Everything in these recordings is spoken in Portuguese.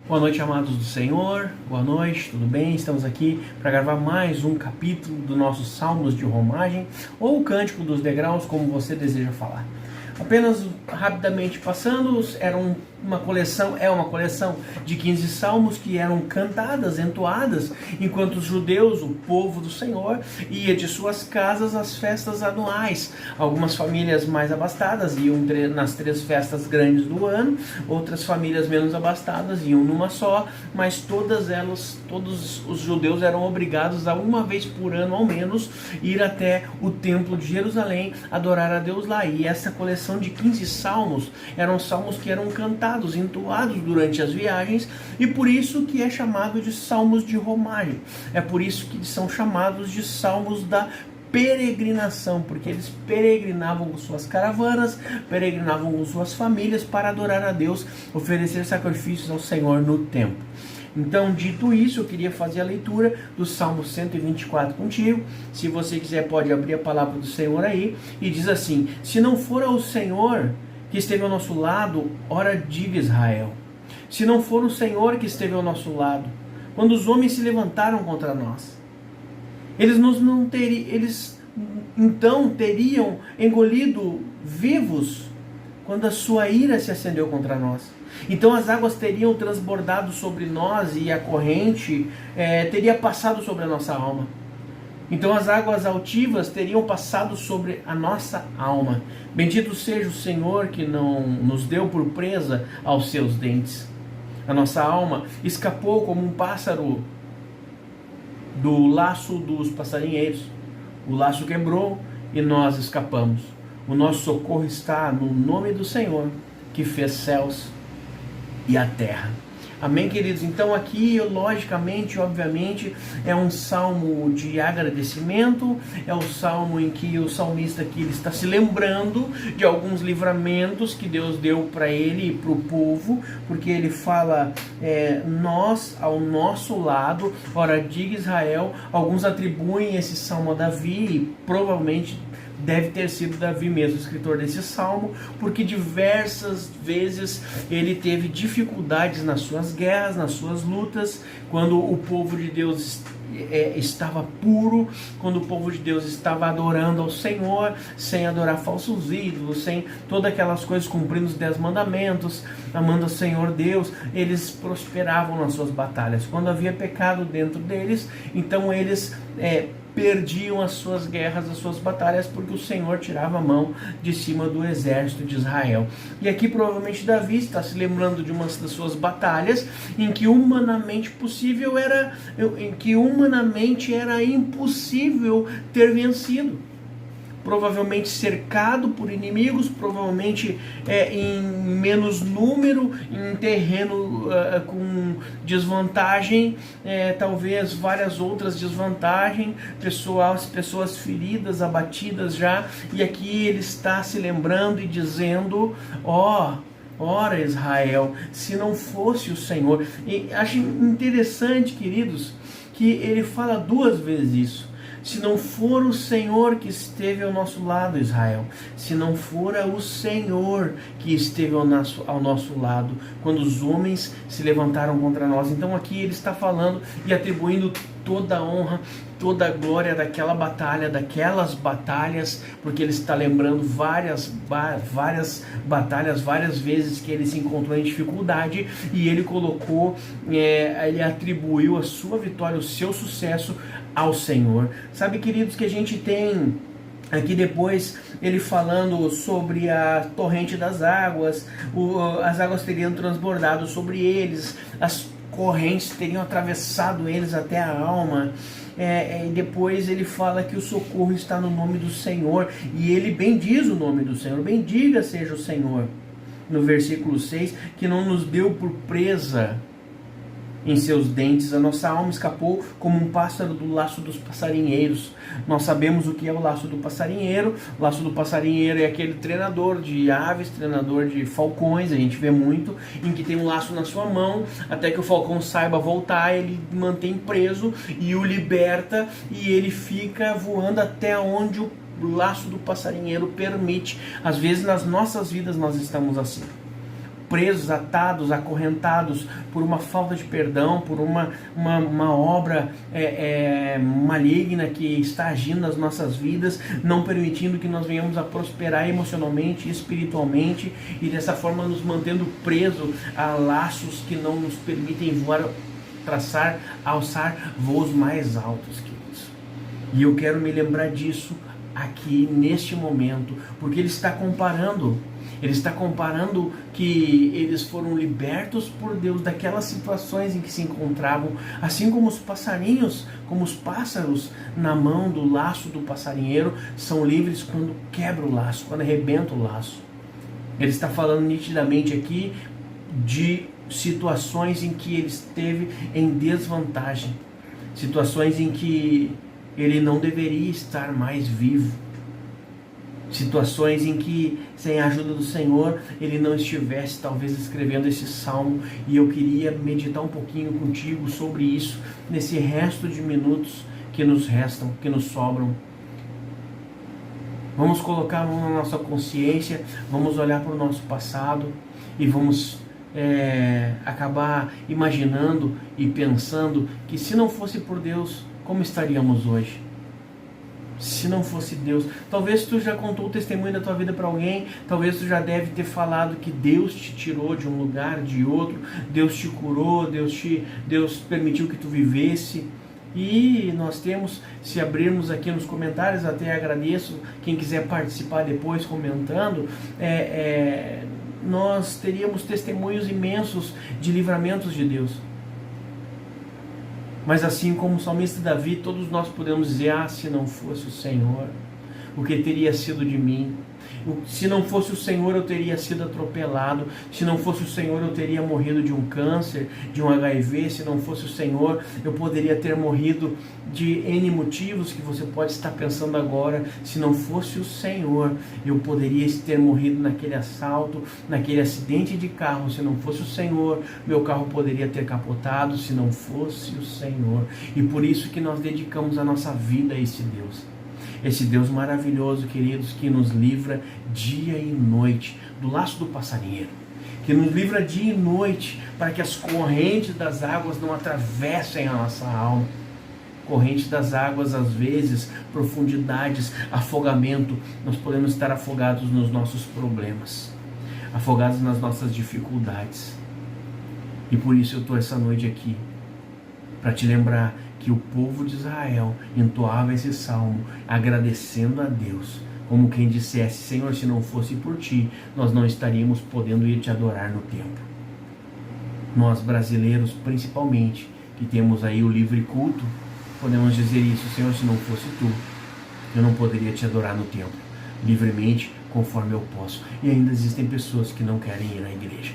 Boa noite, amados do Senhor. Boa noite, tudo bem? Estamos aqui para gravar mais um capítulo do nosso Salmos de Romagem, ou o Cântico dos Degraus, como você deseja falar. Apenas rapidamente passando, uma coleção de 15 salmos que eram cantadas, entoadas, enquanto os judeus, o povo do Senhor, ia de suas casas às festas anuais. Algumas famílias mais abastadas iam nas 3 festas grandes do ano, outras famílias menos abastadas iam numa só, mas todos os judeus eram obrigados a uma vez por ano, ao menos, ir até o templo de Jerusalém, adorar a Deus lá. E essa coleção de 15 salmos eram salmos que eram cantados, entoados durante as viagens, e por isso que é chamado de salmos de romagem. É por isso que são chamados de salmos da peregrinação, porque eles peregrinavam com suas caravanas, peregrinavam com suas famílias para adorar a Deus, oferecer sacrifícios ao Senhor no templo. Então, dito isso, eu queria fazer a leitura do Salmo 124 contigo. Se você quiser, pode abrir a palavra do Senhor aí, e diz assim: se não for o Senhor que esteve ao nosso lado, ora diga Israel. Se não for o Senhor que esteve ao nosso lado, quando os homens se levantaram contra nós, eles então teriam engolido vivos quando a sua ira se acendeu contra nós. Então as águas teriam transbordado sobre nós e a corrente teria passado sobre a nossa alma. Então as águas altivas teriam passado sobre a nossa alma. Bendito seja o Senhor que não nos deu por presa aos seus dentes. A nossa alma escapou como um pássaro do laço dos passarinheiros. O laço quebrou e nós escapamos. O nosso socorro está no nome do Senhor, que fez céus e a terra. Amém, queridos? Então aqui, logicamente, obviamente, é um salmo de agradecimento, é o salmo em que o salmista aqui ele está se lembrando de alguns livramentos que Deus deu para ele e para o povo, porque ele fala, nós ao nosso lado, ora diga Israel. Alguns atribuem esse salmo a Davi, e provavelmente deve ter sido Davi mesmo, o escritor desse salmo, porque diversas vezes ele teve dificuldades nas suas guerras, nas suas lutas, quando o povo de Deus estava puro, quando o povo de Deus estava adorando ao Senhor, sem adorar falsos ídolos, sem todas aquelas coisas, cumprindo os 10 mandamentos, amando ao Senhor Deus, eles prosperavam nas suas batalhas. Quando havia pecado dentro deles, então eles perdiam as suas guerras, as suas batalhas, porque o Senhor tirava a mão de cima do exército de Israel. E aqui provavelmente Davi está se lembrando de uma das suas batalhas em que humanamente era impossível ter vencido. Provavelmente cercado por inimigos, provavelmente em menos número, em terreno com desvantagem, talvez várias outras desvantagens, pessoas feridas, abatidas já, e aqui ele está se lembrando e dizendo, ora Israel, se não fosse o Senhor. E acho interessante, queridos, que ele fala 2 vezes isso. Se não for o Senhor que esteve ao nosso lado, Israel, se não fora o Senhor que esteve ao nosso lado, quando os homens se levantaram contra nós. Então aqui ele está falando e atribuindo toda a honra, toda a glória daquela batalha, daquelas batalhas, porque ele está lembrando várias batalhas, várias vezes que ele se encontrou em dificuldade, e ele ele atribuiu a sua vitória, o seu sucesso ao Senhor. Sabe, queridos, que a gente tem aqui depois ele falando sobre a torrente das águas, as águas teriam transbordado sobre eles, as correntes teriam atravessado eles até a alma. E depois ele fala que o socorro está no nome do Senhor, e ele bendiz o nome do Senhor. Bendiga seja o Senhor, no versículo 6, que não nos deu por presa em seus dentes. A nossa alma escapou como um pássaro do laço dos passarinheiros. Nós sabemos o que é o laço do passarinheiro. O laço do passarinheiro é aquele treinador de aves, treinador de falcões, a gente vê muito, em que tem um laço na sua mão, até que o falcão saiba voltar, ele mantém preso e o liberta, e ele fica voando até onde o laço do passarinheiro permite. Às vezes nas nossas vidas nós estamos assim. presos, atados, acorrentados por uma falta de perdão, por uma obra maligna que está agindo nas nossas vidas, não permitindo que nós venhamos a prosperar emocionalmente e espiritualmente, e dessa forma nos mantendo presos a laços que não nos permitem voar, alçar voos mais altos, queridos. E eu quero me lembrar disso aqui neste momento, porque ele está comparando que eles foram libertos por Deus daquelas situações em que se encontravam, assim como os passarinhos, como os pássaros na mão do laço do passarinheiro são livres quando quebra o laço, quando arrebenta o laço. Ele está falando nitidamente aqui de situações em que ele esteve em desvantagem, situações em que ele não deveria estar mais vivo, situações em que, sem a ajuda do Senhor, ele não estivesse talvez escrevendo esse salmo. E eu queria meditar um pouquinho contigo sobre isso, nesse resto de minutos que nos restam, que nos sobram. Vamos colocar a mão na nossa consciência, vamos olhar para o nosso passado e vamos acabar imaginando e pensando que, se não fosse por Deus, como estaríamos hoje? Se não fosse Deus, talvez tu já contou o testemunho da tua vida para alguém, talvez tu já deve ter falado que Deus te tirou de um lugar, de outro, Deus te curou, Deus permitiu que tu vivesse. E nós temos, se abrirmos aqui nos comentários, até agradeço quem quiser participar depois comentando, nós teríamos testemunhos imensos de livramentos de Deus. Mas assim como o salmista Davi, todos nós podemos dizer: se não fosse o Senhor, o que teria sido de mim? Se não fosse o Senhor, eu teria sido atropelado. Se não fosse o Senhor, eu teria morrido de um câncer, de um HIV. Se não fosse o Senhor, eu poderia ter morrido de N motivos que você pode estar pensando agora. Se não fosse o Senhor, eu poderia ter morrido naquele assalto, naquele acidente de carro. Se não fosse o Senhor, meu carro poderia ter capotado. Se não fosse o Senhor. E por isso que nós dedicamos a nossa vida a esse Deus. Esse Deus maravilhoso, queridos, que nos livra dia e noite do laço do passarinheiro, que nos livra dia e noite para que as correntes das águas não atravessem a nossa alma. Corrente das águas, às vezes, profundidades, afogamento, nós podemos estar afogados nos nossos problemas, afogados nas nossas dificuldades. E por isso eu estou essa noite aqui, para te lembrar que o povo de Israel entoava esse salmo agradecendo a Deus, como quem dissesse: Senhor, se não fosse por ti, nós não estaríamos podendo ir te adorar no templo. Nós brasileiros, principalmente, que temos aí o livre culto, podemos dizer isso: Senhor, se não fosse tu, eu não poderia te adorar no templo, livremente, conforme eu posso. E ainda existem pessoas que não querem ir à igreja.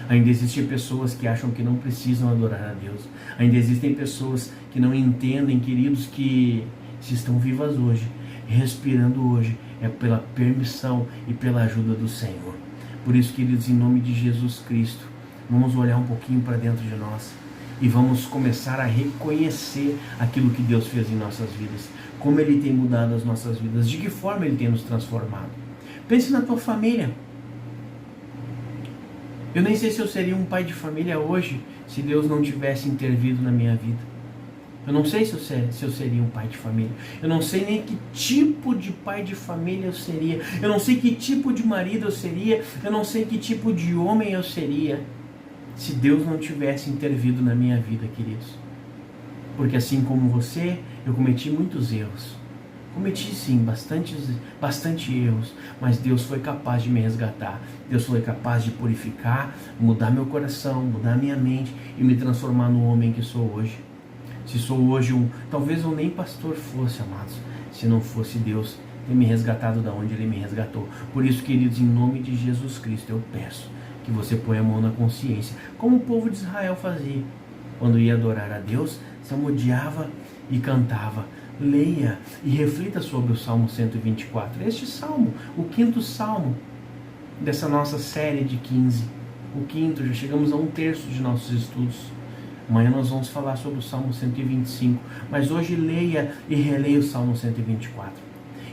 Ainda existem pessoas que acham que não precisam adorar a Deus. Ainda existem pessoas que não entendem, queridos, que se estão vivas hoje, respirando hoje, é pela permissão e pela ajuda do Senhor. Por isso, queridos, em nome de Jesus Cristo, vamos olhar um pouquinho para dentro de nós e vamos começar a reconhecer aquilo que Deus fez em nossas vidas, como Ele tem mudado as nossas vidas, de que forma Ele tem nos transformado. Pense na tua família. Eu nem sei se eu seria um pai de família hoje se Deus não tivesse intervido na minha vida. Eu não sei se eu seria um pai de família. Eu não sei nem que tipo de pai de família eu seria. Eu não sei que tipo de marido eu seria. Eu não sei que tipo de homem eu seria se Deus não tivesse intervido na minha vida, queridos. Porque assim como você, eu cometi muitos erros. Cometi sim, bastante erros, mas Deus foi capaz de me resgatar. Deus foi capaz de purificar, mudar meu coração, mudar minha mente e me transformar no homem que sou hoje. Se sou hoje talvez eu nem pastor fosse, amados, se não fosse Deus ter me resgatado da onde Ele me resgatou. Por isso, queridos, em nome de Jesus Cristo, eu peço que você ponha a mão na consciência, como o povo de Israel fazia. Quando ia adorar a Deus, salmodiava e cantava. Leia e reflita sobre o Salmo 124. Este salmo, o 5º salmo dessa nossa série de 15. O 5º, já chegamos a 1/3 de nossos estudos. Amanhã nós vamos falar sobre o Salmo 125. Mas hoje leia e releia o Salmo 124.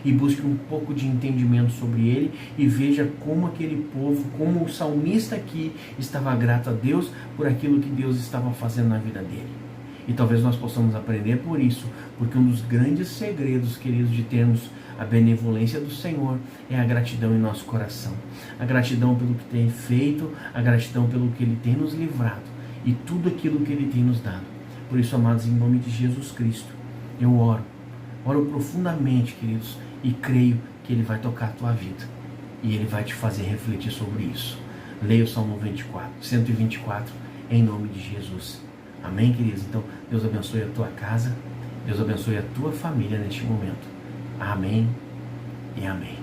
e busque um pouco de entendimento sobre ele e veja como aquele povo, como o salmista aqui estava grato a Deus por aquilo que Deus estava fazendo na vida dele. E talvez nós possamos aprender por isso, porque um dos grandes segredos, queridos, de termos a benevolência do Senhor é a gratidão em nosso coração. A gratidão pelo que tem feito, a gratidão pelo que Ele tem nos livrado e tudo aquilo que Ele tem nos dado. Por isso, amados, em nome de Jesus Cristo, eu oro profundamente, queridos, e creio que Ele vai tocar a tua vida e Ele vai te fazer refletir sobre isso. Leia o Salmo 124, em nome de Jesus. Amém, queridos? Então, Deus abençoe a tua casa, Deus abençoe a tua família neste momento. Amém e amém.